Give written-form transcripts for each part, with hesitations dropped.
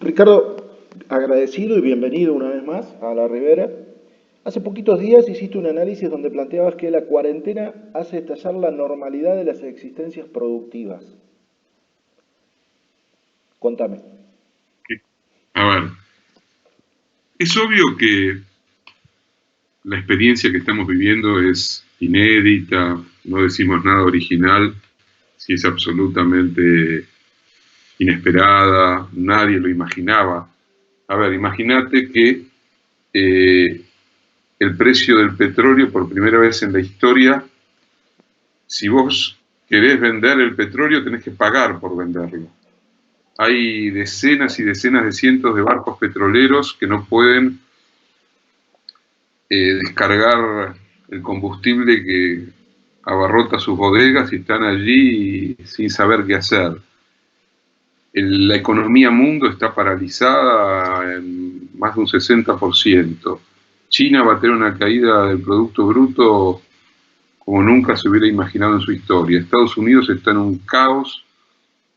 Ricardo, agradecido y bienvenido una vez más a La Ribera. Hace poquitos días hiciste un análisis donde planteabas que la cuarentena hace estallar la normalidad de las existencias productivas. Contame. A ver, es obvio que la experiencia que estamos viviendo es inédita, no decimos nada original, si es absolutamente inesperada, nadie lo imaginaba. A ver, imagínate que eh, el precio del petróleo por primera vez en la historia, si vos querés vender el petróleo tenés que pagar por venderlo. Hay decenas y decenas de cientos de barcos petroleros que no pueden descargar el combustible que abarrota sus bodegas y están allí sin saber qué hacer. La economía mundo está paralizada en más de un 60%. China va a tener una caída del Producto Bruto como nunca se hubiera imaginado en su historia. Estados Unidos está en un caos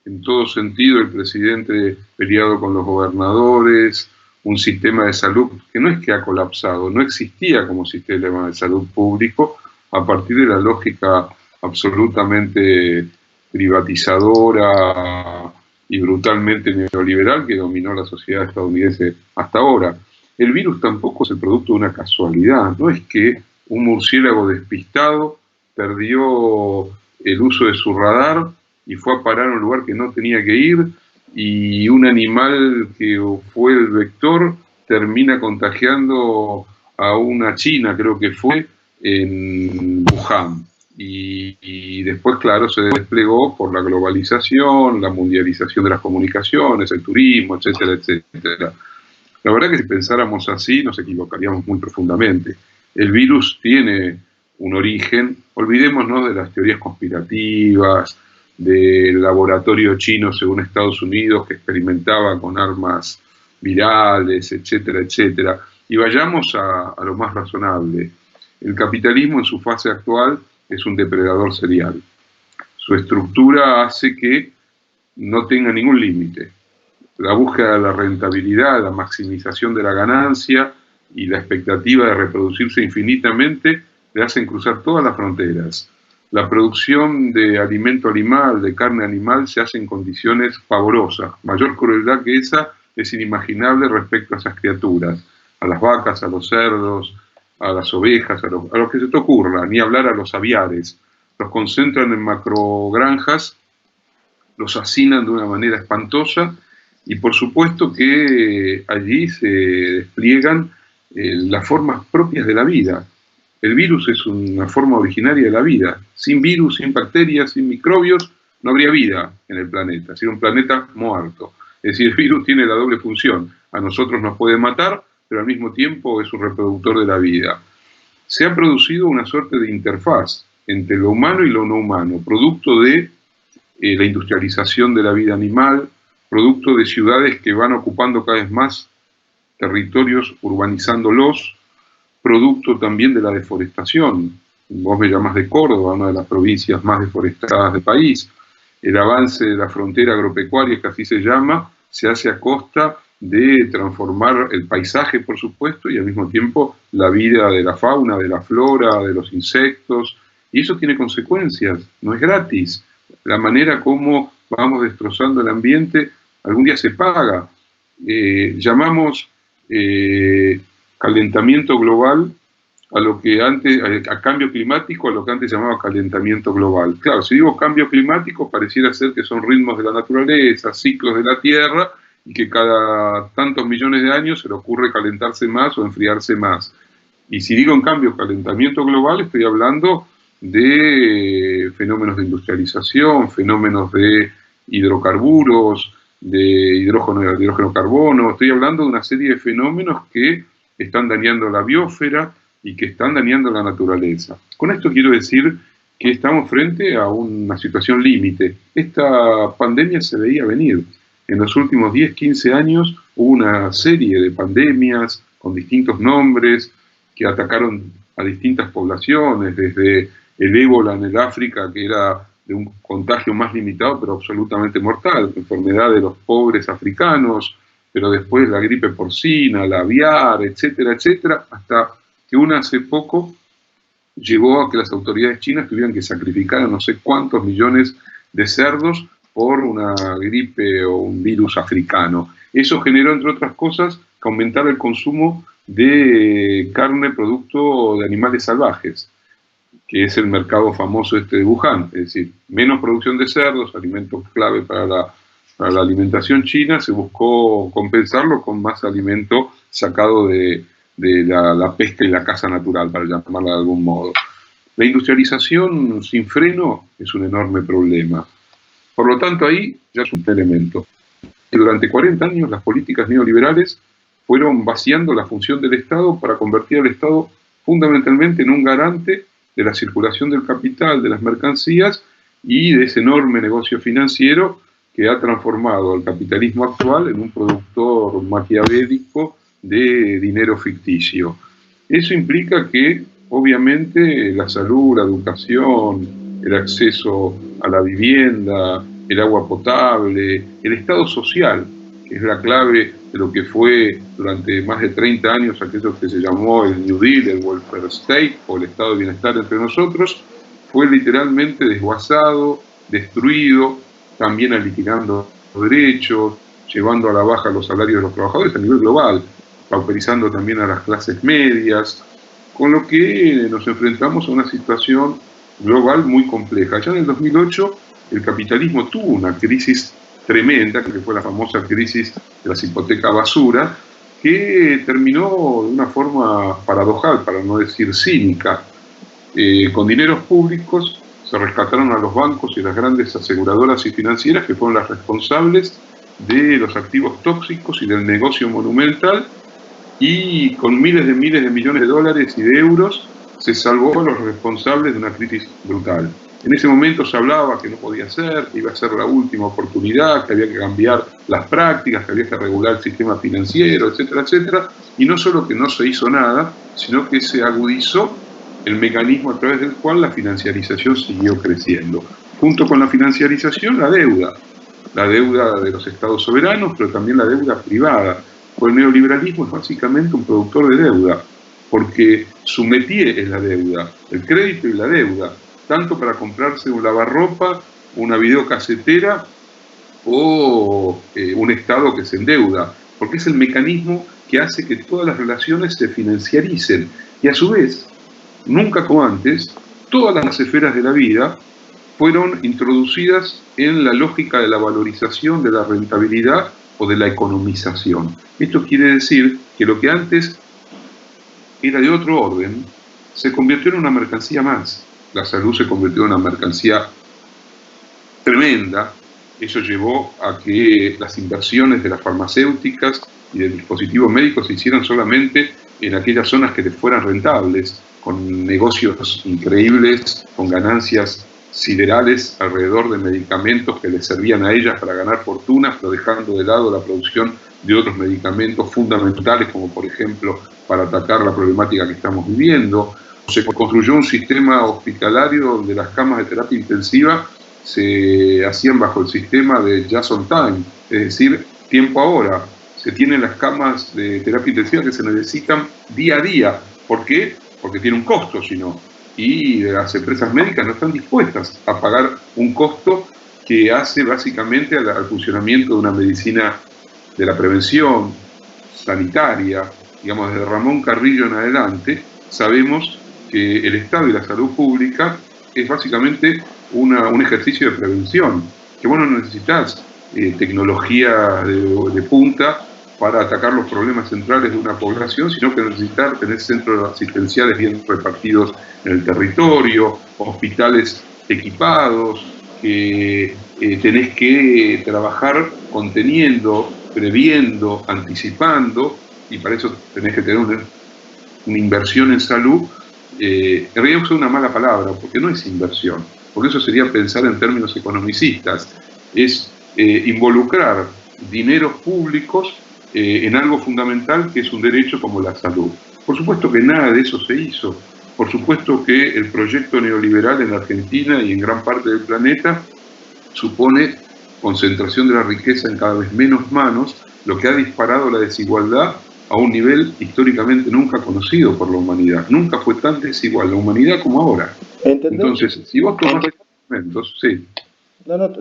en todo sentido, el presidente peleado con los gobernadores, un sistema de salud que no es que ha colapsado, no existía como sistema de salud público a partir de la lógica absolutamente privatizadora y brutalmente neoliberal que dominó la sociedad estadounidense hasta ahora. El virus tampoco es el producto de una casualidad, no es que un murciélago despistado perdió el uso de su radar y fue a parar a un lugar que no tenía que ir, y un animal que fue el vector termina contagiando a una china, creo que fue, en Wuhan. Y después, claro, se desplegó por la globalización, la mundialización de las comunicaciones, el turismo, etcétera, etcétera. La verdad que si pensáramos así nos equivocaríamos muy profundamente. El virus tiene un origen, olvidémonos de las teorías conspirativas, del laboratorio chino según Estados Unidos que experimentaba con armas virales, etcétera, etcétera. Y vayamos a lo más razonable. El capitalismo en su fase actual es un depredador serial. Su estructura hace que no tenga ningún límite. La búsqueda de la rentabilidad, la maximización de la ganancia y la expectativa de reproducirse infinitamente le hacen cruzar todas las fronteras. La producción de alimento animal, de carne animal, se hace en condiciones pavorosas. Mayor crueldad que esa es inimaginable respecto a esas criaturas, a las vacas, a los cerdos, a las ovejas, a los que se te ocurra, ni hablar a los aviares. Los concentran en macrogranjas, los hacinan de una manera espantosa y por supuesto que allí se despliegan las formas propias de la vida. El virus es una forma originaria de la vida. Sin virus, sin bacterias, sin microbios, no habría vida en el planeta. Sería un planeta muerto. Es decir, el virus tiene la doble función. A nosotros nos puede matar, pero al mismo tiempo es un reproductor de la vida. Se ha producido una suerte de interfaz entre lo humano y lo no humano, producto de la industrialización de la vida animal, producto de ciudades que van ocupando cada vez más territorios, urbanizándolos, producto también de la deforestación. Vos me llamás de Córdoba, una de las provincias más deforestadas del país. El avance de la frontera agropecuaria, que así se llama, se hace a costa de transformar el paisaje, por supuesto, y al mismo tiempo la vida de la fauna, de la flora, de los insectos, y eso tiene consecuencias, no es gratis. La manera como vamos destrozando el ambiente algún día se paga. Llamamos calentamiento global a lo que antes, a cambio climático, a lo que antes llamaba calentamiento global. Claro, si digo cambio climático, pareciera ser que son ritmos de la naturaleza, ciclos de la Tierra, y que cada tantos millones de años se le ocurre calentarse más o enfriarse más. Y si digo en cambio calentamiento global, estoy hablando de fenómenos de industrialización, fenómenos de hidrocarburos, de hidrógeno carbono, estoy hablando de una serie de fenómenos que están dañando la biosfera y que están dañando la naturaleza. Con esto quiero decir que estamos frente a una situación límite. Esta pandemia se veía venir. En los últimos 10, 15 años hubo una serie de pandemias con distintos nombres que atacaron a distintas poblaciones, desde el ébola en el África, que era de un contagio más limitado pero absolutamente mortal, enfermedad de los pobres africanos, pero después la gripe porcina, la aviar, etcétera, etcétera, hasta que hace poco llevó a que las autoridades chinas tuvieran que sacrificar a no sé cuántos millones de cerdos por una gripe o un virus africano. Eso generó, entre otras cosas, que aumentara el consumo de carne producto de animales salvajes, que es el mercado famoso de Wuhan, es decir, menos producción de cerdos, alimentos clave para la alimentación china, se buscó compensarlo con más alimento sacado de la pesca y la caza natural, para llamarla de algún modo. La industrialización sin freno es un enorme problema. Por lo tanto, ahí ya es un elemento. Durante 40 años las políticas neoliberales fueron vaciando la función del Estado para convertir al Estado fundamentalmente en un garante de la circulación del capital, de las mercancías y de ese enorme negocio financiero que ha transformado al capitalismo actual en un productor maquiavélico de dinero ficticio. Eso implica que, obviamente, la salud, la educación, el acceso a la vivienda, el agua potable, el estado social, que es la clave de lo que fue durante más de 30 años aquello que se llamó el New Deal, el Welfare State, o el estado de bienestar entre nosotros, fue literalmente desguazado, destruido, también liquidando derechos, llevando a la baja los salarios de los trabajadores a nivel global, pauperizando también a las clases medias, con lo que nos enfrentamos a una situación global muy compleja. Ya en el 2008 el capitalismo tuvo una crisis tremenda, que fue la famosa crisis de las hipotecas basura, que terminó de una forma paradojal, para no decir cínica. Con dineros públicos se rescataron a los bancos y las grandes aseguradoras y financieras, que fueron las responsables de los activos tóxicos y del negocio monumental, y con miles de millones de dólares y de euros se salvó a los responsables de una crisis brutal. En ese momento se hablaba que no podía ser, que iba a ser la última oportunidad, que había que cambiar las prácticas, que había que regular el sistema financiero, etcétera, etcétera. Y no solo que no se hizo nada, sino que se agudizó el mecanismo a través del cual la financiarización siguió creciendo. Junto con la financiarización, la deuda de los estados soberanos, pero también la deuda privada. Pues el neoliberalismo es básicamente un productor de deuda, porque su métier es la deuda, el crédito y la deuda, tanto para comprarse un lavarropa, una videocasetera o un Estado que se endeuda, porque es el mecanismo que hace que todas las relaciones se financiaricen y a su vez, nunca como antes, todas las esferas de la vida fueron introducidas en la lógica de la valorización, de la rentabilidad o de la economización. Esto quiere decir que lo que antes era de otro orden se convirtió en una mercancía más. La salud se convirtió en una mercancía tremenda. Eso llevó a que las inversiones de las farmacéuticas y de dispositivos médicos se hicieran solamente en aquellas zonas que les fueran rentables, con negocios increíbles, con ganancias siderales alrededor de medicamentos que les servían a ellas para ganar fortunas, pero dejando de lado la producción de otros medicamentos fundamentales, como por ejemplo para atacar la problemática que estamos viviendo. Se construyó un sistema hospitalario donde las camas de terapia intensiva se hacían bajo el sistema de just on time, es decir, tiempo ahora. Se tienen las camas de terapia intensiva que se necesitan día a día. ¿Por qué? Porque tiene un costo, si no. Y las empresas médicas no están dispuestas a pagar un costo que hace básicamente al funcionamiento de una medicina de la prevención sanitaria. Digamos, desde Ramón Carrillo en adelante, sabemos que el Estado y la salud pública es básicamente un ejercicio de prevención, que vos no necesitas tecnología de punta para atacar los problemas centrales de una población, sino que necesitas tener centros asistenciales bien repartidos en el territorio, hospitales equipados, que tenés que trabajar conteniendo, previendo, anticipando, y para eso tenés que tener una inversión en salud. En realidad uso una mala palabra, porque no es inversión, porque eso sería pensar en términos economicistas, es involucrar dineros públicos en algo fundamental que es un derecho como la salud. Por supuesto que nada de eso se hizo. Por supuesto que el proyecto neoliberal en Argentina y en gran parte del planeta supone concentración de la riqueza en cada vez menos manos, lo que ha disparado la desigualdad a un nivel históricamente nunca conocido por la humanidad. Nunca fue tan desigual la humanidad como ahora. ¿Entendés? Entonces, si vos tomás estos elementos, sí.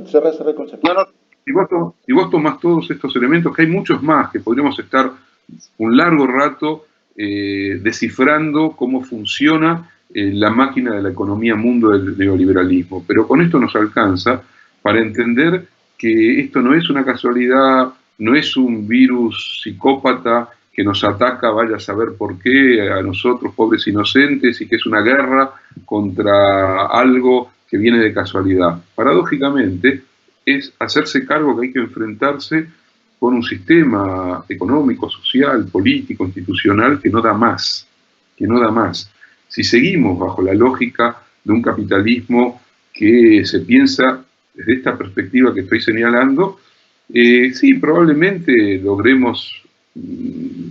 Cerrá el concepto. Si vos tomás todos estos elementos, que hay muchos más, que podríamos estar un largo rato descifrando cómo funciona la máquina de la economía mundo del neoliberalismo, pero con esto nos alcanza para entender que esto no es una casualidad, no es un virus psicópata que nos ataca, vaya a saber por qué, a nosotros, pobres inocentes, y que es una guerra contra algo que viene de casualidad. Paradójicamente, es hacerse cargo que hay que enfrentarse con un sistema económico, social, político, institucional que no da más, Si seguimos bajo la lógica de un capitalismo que se piensa desde esta perspectiva que estoy señalando, sí, probablemente logremos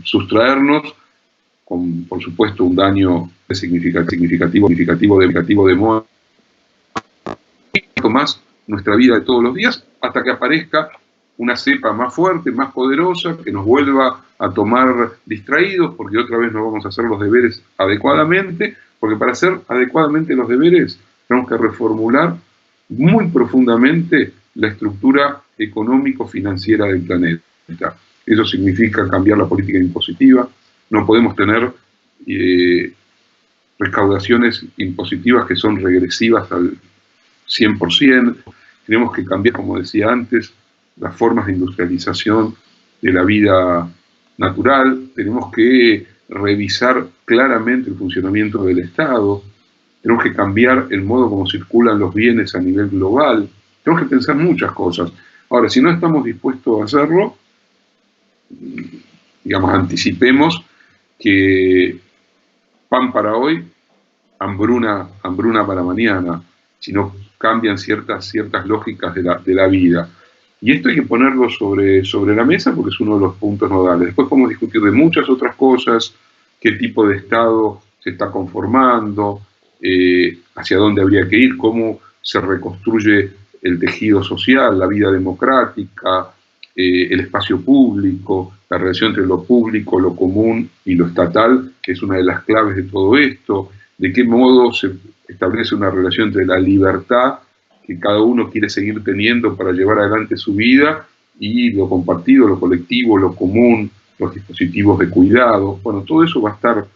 sustraernos con, por supuesto, un daño significativo de modo más nuestra vida de todos los días, hasta que aparezca una cepa más fuerte, más poderosa, que nos vuelva a tomar distraídos, porque otra vez no vamos a hacer los deberes adecuadamente, porque para hacer adecuadamente los deberes tenemos que reformular muy profundamente la estructura económico-financiera del planeta. Eso significa cambiar la política impositiva. No podemos tener recaudaciones impositivas que son regresivas al 100%. Tenemos que cambiar, como decía antes, las formas de industrialización de la vida natural. Tenemos que revisar claramente el funcionamiento del Estado. Tenemos que cambiar el modo como circulan los bienes a nivel global. Tenemos que pensar muchas cosas. Ahora, si no estamos dispuestos a hacerlo, digamos, anticipemos que pan para hoy, hambruna para mañana, si no cambian ciertas lógicas de la vida. Y esto hay que ponerlo sobre la mesa porque es uno de los puntos nodales. Después podemos discutir de muchas otras cosas, qué tipo de Estado se está conformando, hacia dónde habría que ir, cómo se reconstruye el tejido social, la vida democrática, el espacio público, la relación entre lo público, lo común y lo estatal, que es una de las claves de todo esto, de qué modo se establece una relación entre la libertad que cada uno quiere seguir teniendo para llevar adelante su vida y lo compartido, lo colectivo, lo común, los dispositivos de cuidado. Bueno, todo eso va a estar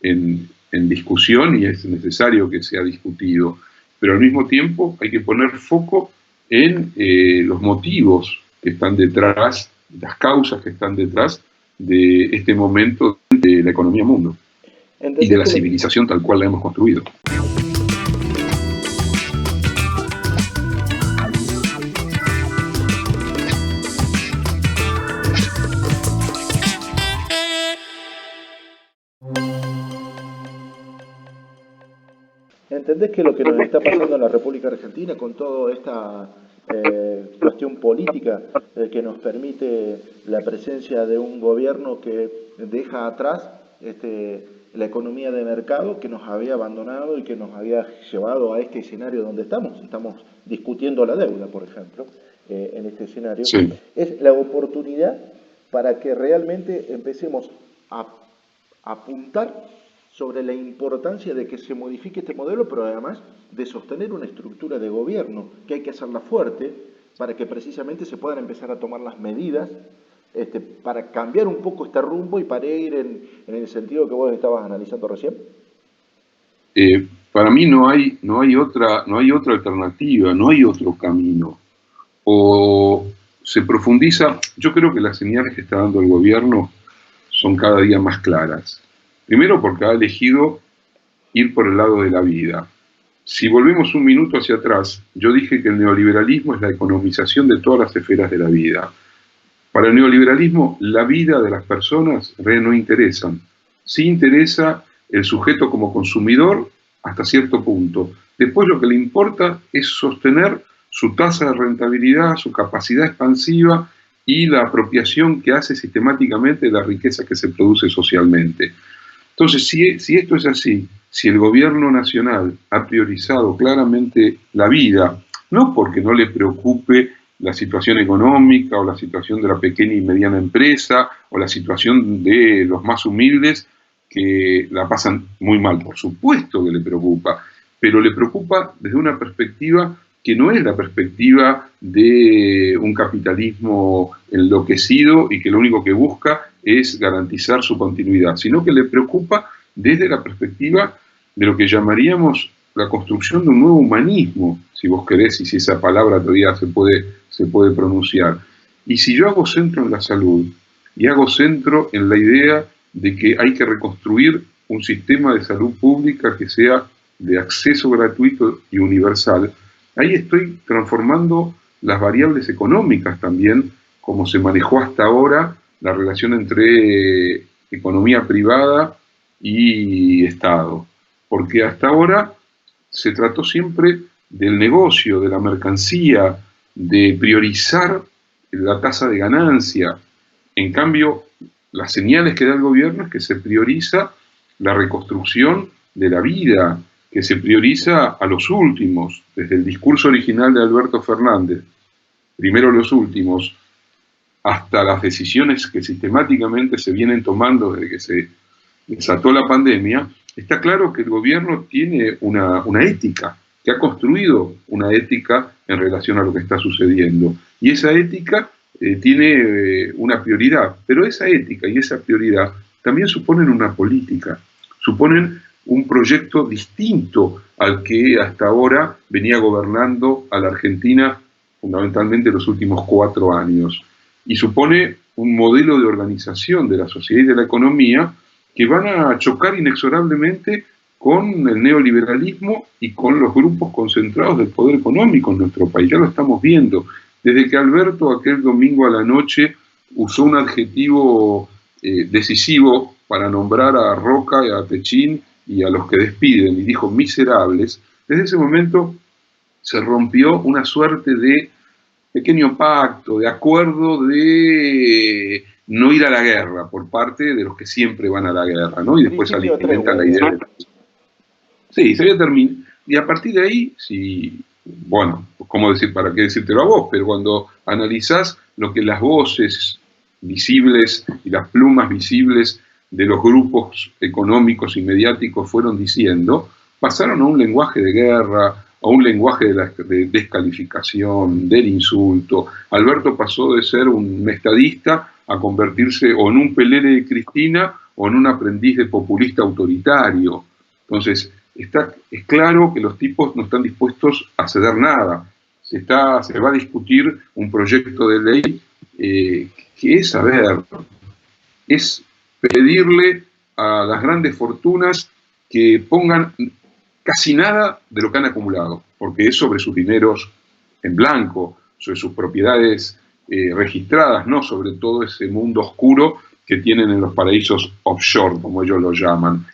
en discusión y es necesario que sea discutido, pero al mismo tiempo hay que poner foco en los motivos que están detrás, las causas que están detrás de este momento de la economía mundo y de la civilización tal cual la hemos construido. ¿Entendés que lo que nos está pasando en la República Argentina con toda esta cuestión política que nos permite la presencia de un gobierno que deja atrás la economía de mercado, que nos había abandonado y que nos había llevado a este escenario donde estamos? Estamos discutiendo la deuda, por ejemplo, en este escenario. Sí. Es la oportunidad para que realmente empecemos a apuntar sobre la importancia de que se modifique este modelo, pero además de sostener una estructura de gobierno que hay que hacerla fuerte para que precisamente se puedan empezar a tomar las medidas para cambiar un poco este rumbo y para ir en el sentido que vos estabas analizando recién. Para mí no hay otra alternativa, no hay otro camino. O se profundiza, yo creo que las señales que está dando el gobierno son cada día más claras. Primero porque ha elegido ir por el lado de la vida. Si volvemos un minuto hacia atrás, yo dije que el neoliberalismo es la economización de todas las esferas de la vida. Para el neoliberalismo, la vida de las personas no interesan. Sí interesa el sujeto como consumidor hasta cierto punto. Después lo que le importa es sostener su tasa de rentabilidad, su capacidad expansiva y la apropiación que hace sistemáticamente de la riqueza que se produce socialmente. Entonces, si esto es así, si el gobierno nacional ha priorizado claramente la vida, no porque no le preocupe la situación económica o la situación de la pequeña y mediana empresa o la situación de los más humildes que la pasan muy mal. Por supuesto que le preocupa, pero le preocupa desde una perspectiva que no es la perspectiva de un capitalismo enloquecido y que lo único que busca es garantizar su continuidad, sino que le preocupa desde la perspectiva de lo que llamaríamos la construcción de un nuevo humanismo, si vos querés, y si esa palabra todavía se puede pronunciar. Y si yo hago centro en la salud, y hago centro en la idea de que hay que reconstruir un sistema de salud pública que sea de acceso gratuito y universal, ahí estoy transformando las variables económicas también, como se manejó hasta ahora la relación entre economía privada y Estado. Porque hasta ahora se trató siempre del negocio, de la mercancía, de priorizar la tasa de ganancia. En cambio, las señales que da el gobierno es que se prioriza la reconstrucción de la vida, que se prioriza a los últimos, desde el discurso original de Alberto Fernández, primero los últimos, hasta las decisiones que sistemáticamente se vienen tomando desde que se desató la pandemia. Está claro que el gobierno tiene una ética, que ha construido una ética en relación a lo que está sucediendo. Y esa ética tiene una prioridad, pero esa ética y esa prioridad también suponen una política, suponen un proyecto distinto al que hasta ahora venía gobernando a la Argentina fundamentalmente los últimos 4 años. Y supone un modelo de organización de la sociedad y de la economía que van a chocar inexorablemente con el neoliberalismo y con los grupos concentrados del poder económico en nuestro país. Ya lo estamos viendo. Desde que Alberto aquel domingo a la noche usó un adjetivo decisivo para nombrar a Roca y a Techín y a los que despiden, y dijo miserables, desde ese momento se rompió una suerte de pequeño pacto, de acuerdo de no ir a la guerra por parte de los que siempre van a la guerra, ¿no? Y después alimentan la idea de... Sí, se había terminado. Y a partir de ahí, si, bueno, ¿cómo decir? ¿Para qué decírtelo a vos? Pero cuando analizás lo que las voces visibles y las plumas visibles de los grupos económicos y mediáticos fueron diciendo, pasaron a un lenguaje de guerra, a un lenguaje de descalificación, del insulto. Alberto pasó de ser un estadista a convertirse o en un pelele de Cristina o en un aprendiz de populista autoritario. Entonces, es claro que los tipos no están dispuestos a ceder nada. Se va a discutir un proyecto de ley que es, a ver, es pedirle a las grandes fortunas que pongan casi nada de lo que han acumulado, porque es sobre sus dineros en blanco, sobre sus propiedades registradas, no sobre todo ese mundo oscuro que tienen en los paraísos offshore, como ellos lo llaman.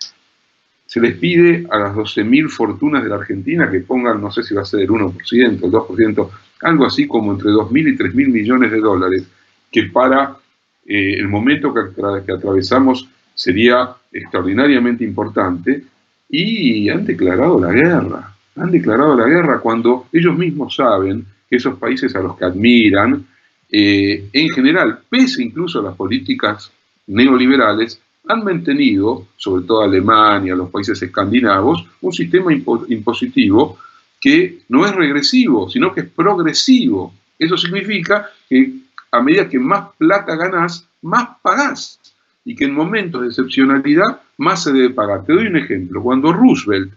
Se les pide a las 12.000 fortunas de la Argentina que pongan, no sé si va a ser el 1%, el 2%, algo así como entre 2.000 y 3.000 millones de dólares, que para el momento que atravesamos sería extraordinariamente importante, y han declarado la guerra cuando ellos mismos saben que esos países a los que admiran, en general, pese incluso a las políticas neoliberales, han mantenido, sobre todo Alemania, los países escandinavos, un sistema impositivo que no es regresivo, sino que es progresivo. Eso significa que a medida que más plata ganás, más pagás, y que en momentos de excepcionalidad más se debe pagar. Te doy un ejemplo. Cuando Roosevelt,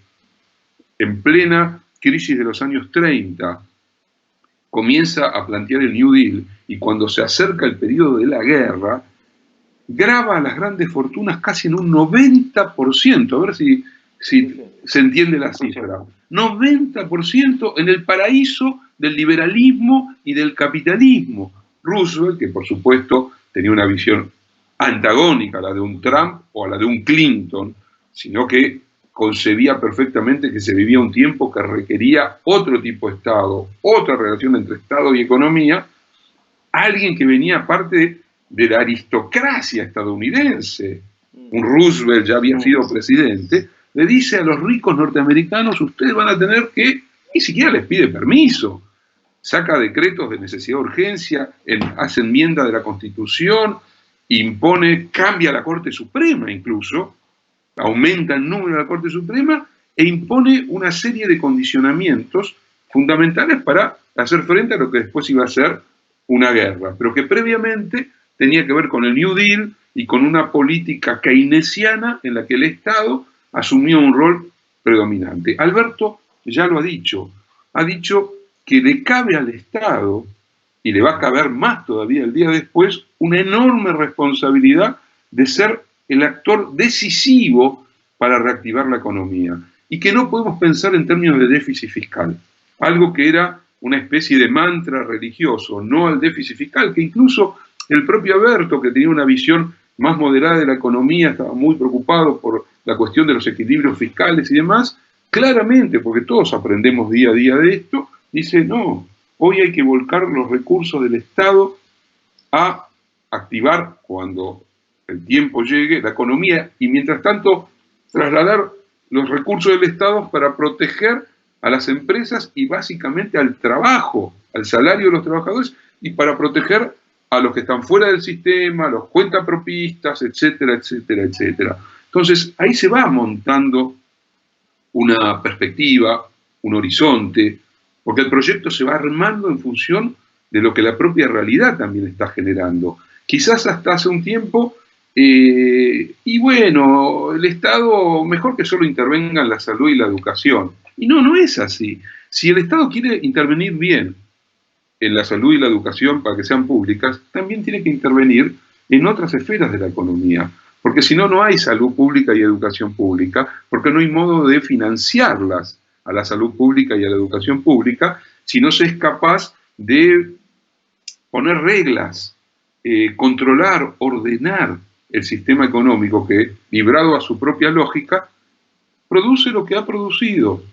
en plena crisis de los años 30, comienza a plantear el New Deal, y cuando se acerca el periodo de la guerra, grava a las grandes fortunas casi en un 90%, a ver si se entiende la cifra, 90% en el paraíso del liberalismo y del capitalismo. Roosevelt, que por supuesto tenía una visión antagónica a la de un Trump o a la de un Clinton, sino que concebía perfectamente que se vivía un tiempo que requería otro tipo de Estado, otra relación entre Estado y economía, alguien que venía parte de la aristocracia estadounidense, un Roosevelt ya había sido presidente, le dice a los ricos norteamericanos, ustedes van a tener que, ni siquiera les pide permiso, saca decretos de necesidad de urgencia, hace enmienda de la Constitución, impone, cambia la Corte Suprema incluso, aumenta el número de la Corte Suprema e impone una serie de condicionamientos fundamentales para hacer frente a lo que después iba a ser una guerra, pero que previamente tenía que ver con el New Deal y con una política keynesiana en la que el Estado asumió un rol predominante. Alberto ya lo ha dicho que le cabe al Estado, y le va a caber más todavía el día después, una enorme responsabilidad de ser el actor decisivo para reactivar la economía. Y que no podemos pensar en términos de déficit fiscal, algo que era una especie de mantra religioso, no al déficit fiscal, que incluso el propio Alberto, que tenía una visión más moderada de la economía, estaba muy preocupado por la cuestión de los equilibrios fiscales y demás, claramente, porque todos aprendemos día a día de esto, dice, no, hoy hay que volcar los recursos del Estado a activar, cuando el tiempo llegue, la economía, y mientras tanto trasladar los recursos del Estado para proteger a las empresas y básicamente al trabajo, al salario de los trabajadores, y para proteger a los que están fuera del sistema, a los cuentapropistas, etcétera, etcétera, etcétera. Entonces, ahí se va montando una perspectiva, un horizonte, porque el proyecto se va armando en función de lo que la propia realidad también está generando. Quizás hasta hace un tiempo, y bueno, el Estado mejor que solo intervenga en la salud y la educación. Y no, no es así. Si el Estado quiere intervenir bien en la salud y la educación para que sean públicas, también tiene que intervenir en otras esferas de la economía. Porque si no, no hay salud pública y educación pública, porque no hay modo de financiarlas a la salud pública y a la educación pública, si no se es capaz de poner reglas, controlar, ordenar el sistema económico que, librado a su propia lógica, produce lo que ha producido,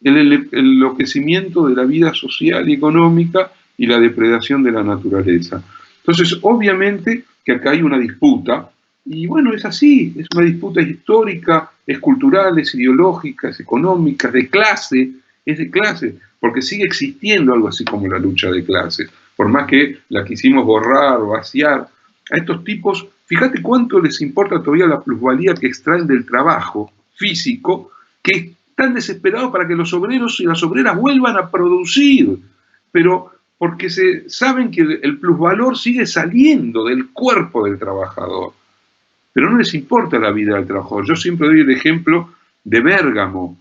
el enloquecimiento de la vida social y económica y la depredación de la naturaleza. Entonces, obviamente que acá hay una disputa, y bueno, es así, es una disputa histórica, es cultural, es ideológica, es económica, es de clase, porque sigue existiendo algo así como la lucha de clases, por más que la quisimos borrar o vaciar. A estos tipos, fíjate cuánto les importa todavía la plusvalía que extraen del trabajo físico, que están desesperados para que los obreros y las obreras vuelvan a producir, pero porque saben que el plusvalor sigue saliendo del cuerpo del trabajador. Pero no les importa la vida del trabajador. Yo siempre doy el ejemplo de Bérgamo,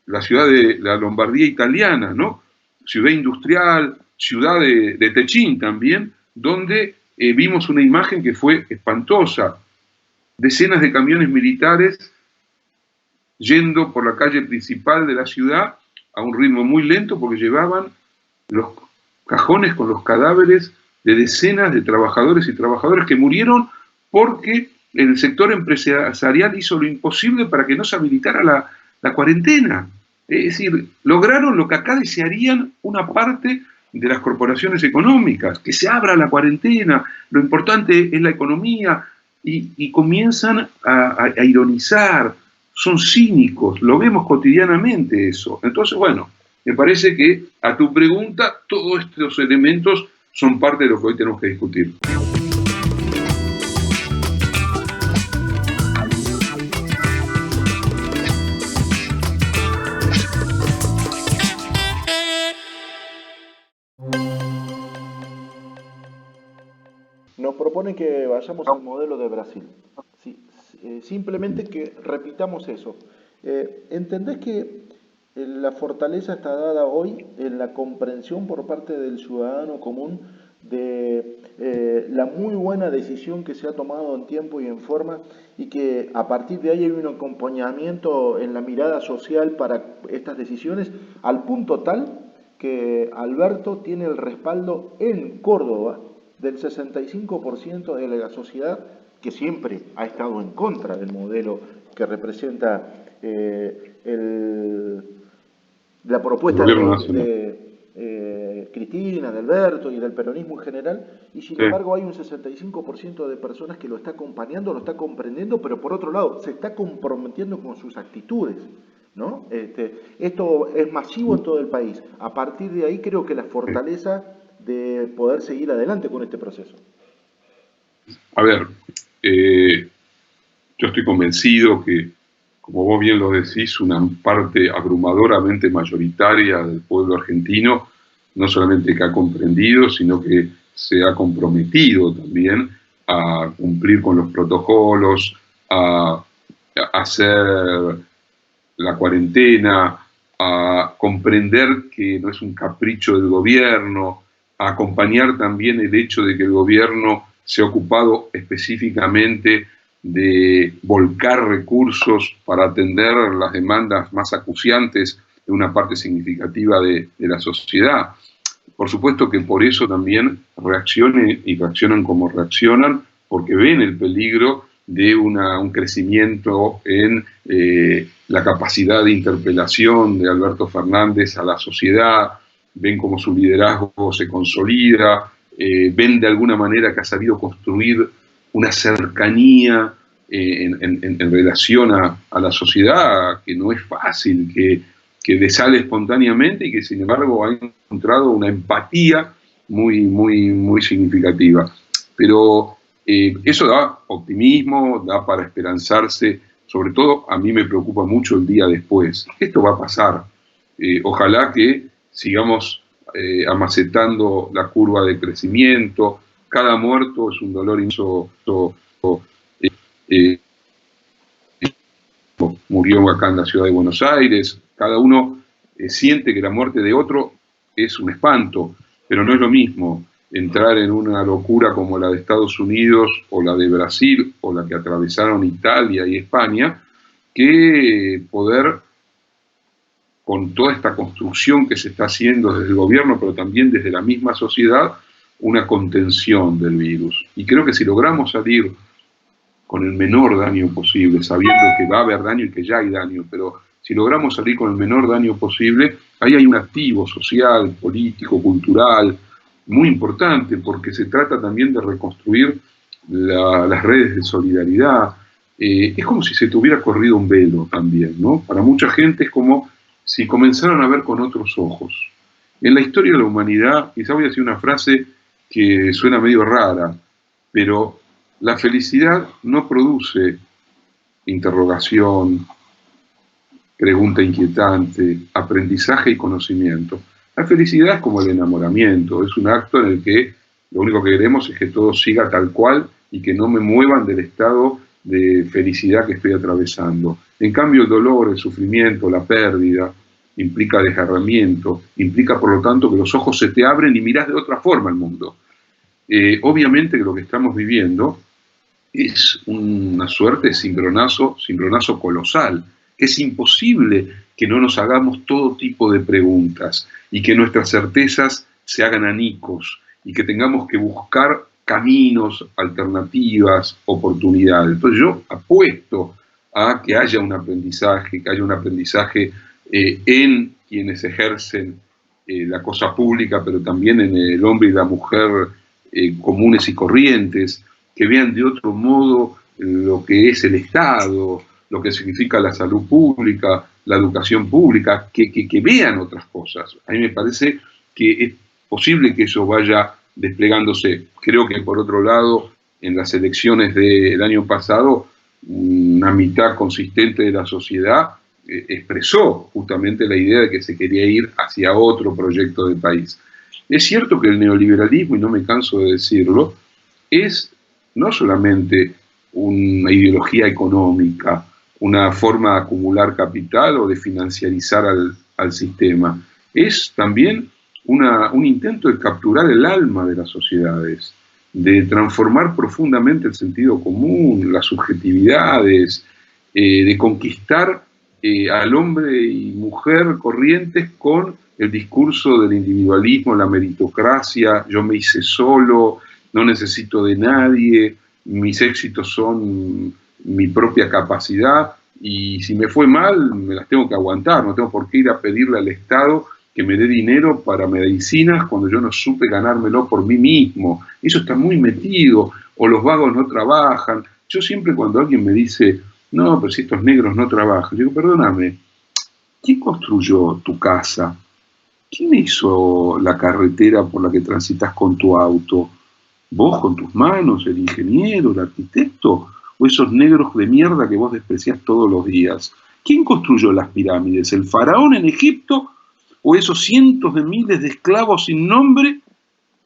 la ciudad de la Lombardía italiana, ¿no? Ciudad industrial, ciudad de Techín también, donde vimos una imagen que fue espantosa. Decenas de camiones militares yendo por la calle principal de la ciudad a un ritmo muy lento porque llevaban los cajones con los cadáveres de decenas de trabajadores y trabajadoras que murieron porque el sector empresarial hizo lo imposible para que no se habilitara la cuarentena. Es decir, lograron lo que acá desearían una parte de las corporaciones económicas, que se abra la cuarentena, lo importante es la economía, y comienzan a ironizar, son cínicos, lo vemos cotidianamente eso. Entonces, bueno, me parece que a tu pregunta, todos estos elementos son parte de lo que hoy tenemos que discutir. Nos proponen que vayamos al modelo de Brasil. Sí, simplemente que repitamos eso. ¿Entendés que la fortaleza está dada hoy en la comprensión por parte del ciudadano común de la muy buena decisión que se ha tomado en tiempo y en forma, y que a partir de ahí hay un acompañamiento en la mirada social para estas decisiones, al punto tal que Alberto tiene el respaldo en Córdoba del 65% de la sociedad, que siempre ha estado en contra del modelo que representa la propuesta de Cristina, de Alberto y del peronismo en general, y sin embargo hay un 65% de personas que lo está acompañando, lo está comprendiendo, pero por otro lado se está comprometiendo con sus actitudes. ¿no? Esto es masivo en todo el país. A partir de ahí creo que la fortaleza de poder seguir adelante con este proceso. A ver, yo estoy convencido que, como vos bien lo decís, una parte abrumadoramente mayoritaria del pueblo argentino no solamente que ha comprendido, sino que se ha comprometido también a cumplir con los protocolos, a hacer la cuarentena, a comprender que no es un capricho del gobierno, a acompañar también el hecho de que el gobierno se ha ocupado específicamente de volcar recursos para atender las demandas más acuciantes de una parte significativa de la sociedad. Por supuesto que por eso también reaccionan como reaccionan, porque ven el peligro de un crecimiento en la capacidad de interpelación de Alberto Fernández a la sociedad, ven cómo su liderazgo se consolida, ven de alguna manera que ha sabido construir una cercanía en relación a la sociedad que no es fácil, que desale espontáneamente y que sin embargo ha encontrado una empatía muy significativa. Pero eso da optimismo, da para esperanzarse. Sobre todo a mí me preocupa mucho el día después. Esto va a pasar. Ojalá que sigamos amacetando la curva de crecimiento. Cada muerto es un dolor inmenso. Eh, murió acá en la ciudad de Buenos Aires. Cada uno siente que la muerte de otro es un espanto, pero no es lo mismo entrar en una locura como la de Estados Unidos o la de Brasil o la que atravesaron Italia y España, que poder, con toda esta construcción que se está haciendo desde el gobierno, pero también desde la misma sociedad, una contención del virus. Y creo que si logramos salir con el menor daño posible, sabiendo que va a haber daño y que ya hay daño, pero si logramos salir con el menor daño posible, ahí hay un activo social, político, cultural, muy importante, porque se trata también de reconstruir las redes de solidaridad. Es como si se te hubiera corrido un velo también, ¿no? Para mucha gente es como si comenzaran a ver con otros ojos. En la historia de la humanidad, quizá voy a decir una frase que suena medio rara, pero la felicidad no produce interrogación, pregunta inquietante, aprendizaje y conocimiento. La felicidad es como el enamoramiento, es un acto en el que lo único que queremos es que todo siga tal cual y que no me muevan del estado de felicidad que estoy atravesando. En cambio, el dolor, el sufrimiento, la pérdida, implica desgarramiento, implica por lo tanto que los ojos se te abren y mirás de otra forma el mundo. Obviamente que lo que estamos viviendo es una suerte de cimbronazo colosal, que es imposible que no nos hagamos todo tipo de preguntas y que nuestras certezas se hagan anicos y que tengamos que buscar caminos, alternativas, oportunidades. Entonces yo apuesto a que haya un aprendizaje, en quienes ejercen la cosa pública, pero también en el hombre y la mujer comunes y corrientes, que vean de otro modo lo que es el Estado, lo que significa la salud pública, la educación pública, que vean otras cosas. A mí me parece que es posible que eso vaya desplegándose. Creo que por otro lado, en las elecciones del año pasado, una mitad consistente de la sociedad expresó justamente la idea de que se quería ir hacia otro proyecto de país. Es cierto que el neoliberalismo, y no me canso de decirlo, es no solamente una ideología económica, una forma de acumular capital o de financiarizar al sistema, es también un intento de capturar el alma de las sociedades, de transformar profundamente el sentido común, las subjetividades, de conquistar al hombre y mujer corrientes con el discurso del individualismo, la meritocracia, yo me hice solo, no necesito de nadie, mis éxitos son mi propia capacidad y si me fue mal me las tengo que aguantar, no tengo por qué ir a pedirle al Estado que me dé dinero para medicinas cuando yo no supe ganármelo por mí mismo. Eso está muy metido, o los vagos no trabajan. Yo siempre cuando alguien me dice, no, pero si estos negros no trabajan, digo, perdóname, ¿Quién construyó tu casa? ¿Quién hizo la carretera por la que transitas con tu auto? ¿Vos con tus manos, el ingeniero, el arquitecto? ¿O esos negros de mierda que vos despreciás todos los días? ¿Quién construyó las pirámides? ¿El faraón en Egipto? ¿O esos cientos de miles de esclavos sin nombre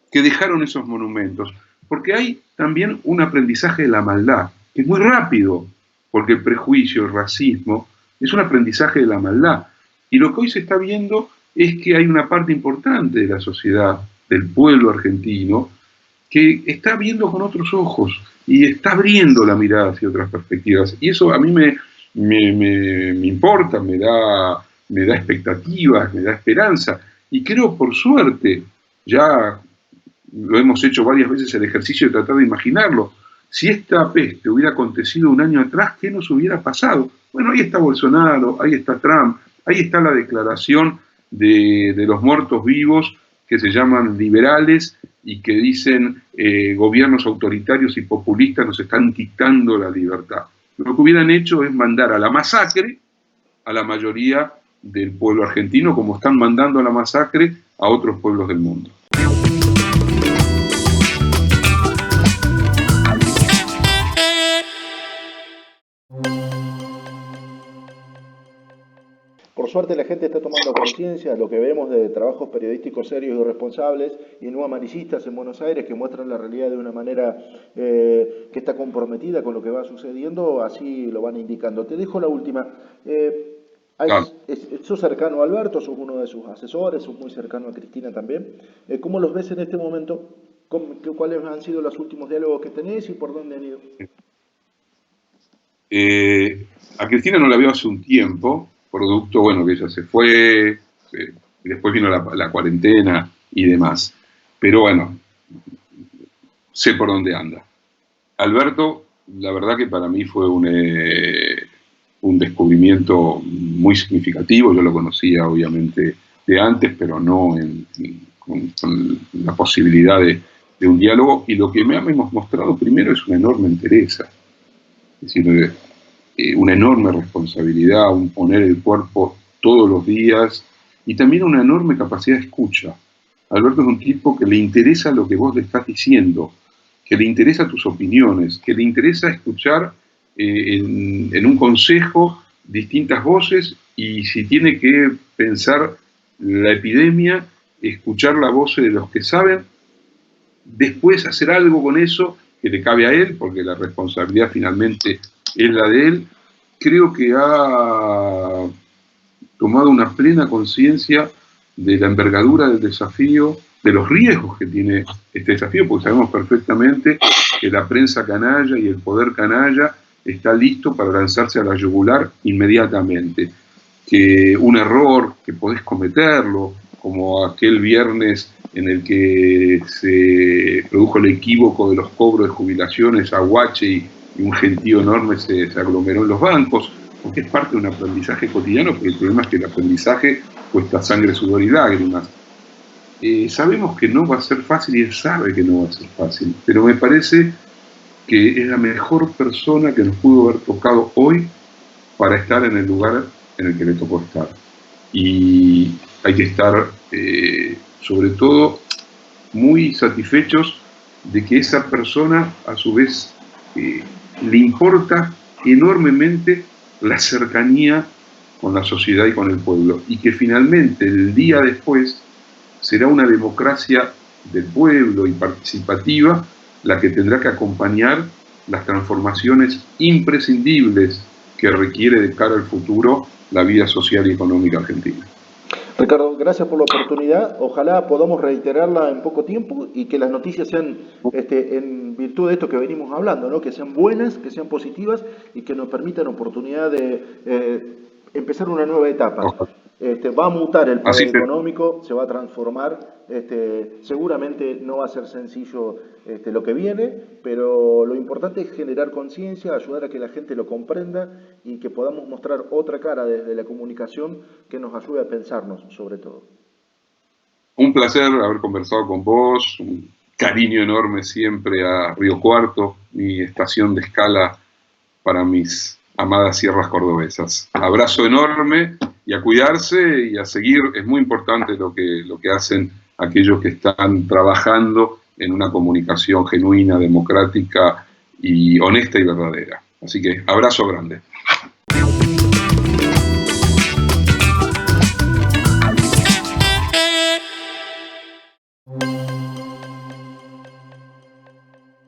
que dejaron esos monumentos? Porque hay también un aprendizaje de la maldad, que es muy rápido, porque el prejuicio, el racismo, es un aprendizaje de la maldad. Y lo que hoy se está viendo es que hay una parte importante de la sociedad, del pueblo argentino, que está viendo con otros ojos y está abriendo la mirada hacia otras perspectivas. Y eso a mí me importa, me da expectativas, me da esperanza. Y creo, por suerte, ya lo hemos hecho varias veces el ejercicio de tratar de imaginarlo. Si esta peste hubiera acontecido un año atrás, ¿qué nos hubiera pasado? Bueno, ahí está Bolsonaro, ahí está Trump, ahí está la declaración de los muertos vivos que se llaman liberales y que dicen gobiernos autoritarios y populistas nos están quitando la libertad. Lo que hubieran hecho es mandar a la masacre a la mayoría del pueblo argentino, como están mandando a la masacre a otros pueblos del mundo. Por suerte la gente está tomando conciencia de lo que vemos de trabajos periodísticos serios y responsables y no amarillistas en Buenos Aires que muestran la realidad de una manera que está comprometida con lo que va sucediendo, así lo van indicando. Te dejo la última. Sos cercano a Alberto, sos uno de sus asesores, sos muy cercano a Cristina también. ¿Cómo los ves en este momento? ¿Cuáles han sido los últimos diálogos que tenés y por dónde han ido? A Cristina no la veo hace un tiempo, producto, bueno, que ella se fue, y después vino la cuarentena y demás. Pero bueno, sé por dónde anda. Alberto, la verdad que para mí fue un descubrimiento muy significativo. Yo lo conocía obviamente de antes, pero no con la posibilidad de un diálogo. Y lo que me hemos mostrado primero es una enorme entereza. Es decir, una enorme responsabilidad, un poner el cuerpo todos los días y también una enorme capacidad de escucha. Alberto es un tipo que le interesa lo que vos le estás diciendo, que le interesa tus opiniones, que le interesa escuchar en un consejo distintas voces y si tiene que pensar la epidemia, escuchar la voz de los que saben, después hacer algo con eso que le cabe a él, porque la responsabilidad finalmente es la de él. Creo que ha tomado una plena conciencia de la envergadura del desafío, de los riesgos que tiene este desafío, porque sabemos perfectamente que la prensa canalla y el poder canalla está listo para lanzarse a la yugular inmediatamente. Que un error, que podés cometerlo, como aquel viernes en el que se produjo el equívoco de los cobros de jubilaciones a Huache y un gentío enorme se aglomeró en los bancos, porque es parte de un aprendizaje cotidiano, porque el problema es que el aprendizaje cuesta sangre, sudor y lágrimas. Sabemos que no va a ser fácil y él sabe que no va a ser fácil, pero me parece que es la mejor persona que nos pudo haber tocado hoy para estar en el lugar en el que le tocó estar. Y hay que estar, sobre todo, muy satisfechos de que esa persona, a su vez, le importa enormemente la cercanía con la sociedad y con el pueblo, y que finalmente el día después será una democracia del pueblo y participativa la que tendrá que acompañar las transformaciones imprescindibles que requiere de cara al futuro la vida social y económica argentina. Ricardo, gracias por la oportunidad. Ojalá podamos reiterarla en poco tiempo y que las noticias sean en virtud de esto que venimos hablando, ¿no? Que sean buenas, que sean positivas y que nos permitan oportunidad de empezar una nueva etapa. Va a mutar el poder económico, se va a transformar. Seguramente no va a ser sencillo lo que viene, pero lo importante es generar conciencia, ayudar a que la gente lo comprenda y que podamos mostrar otra cara desde la comunicación que nos ayude a pensarnos sobre todo. Un placer haber conversado con vos, un cariño enorme siempre a Río Cuarto, mi estación de escala para mis amadas sierras cordobesas. Abrazo enorme y a cuidarse y a seguir. Es muy importante lo que hacen aquellos que están trabajando en una comunicación genuina, democrática y honesta y verdadera. Así que abrazo grande.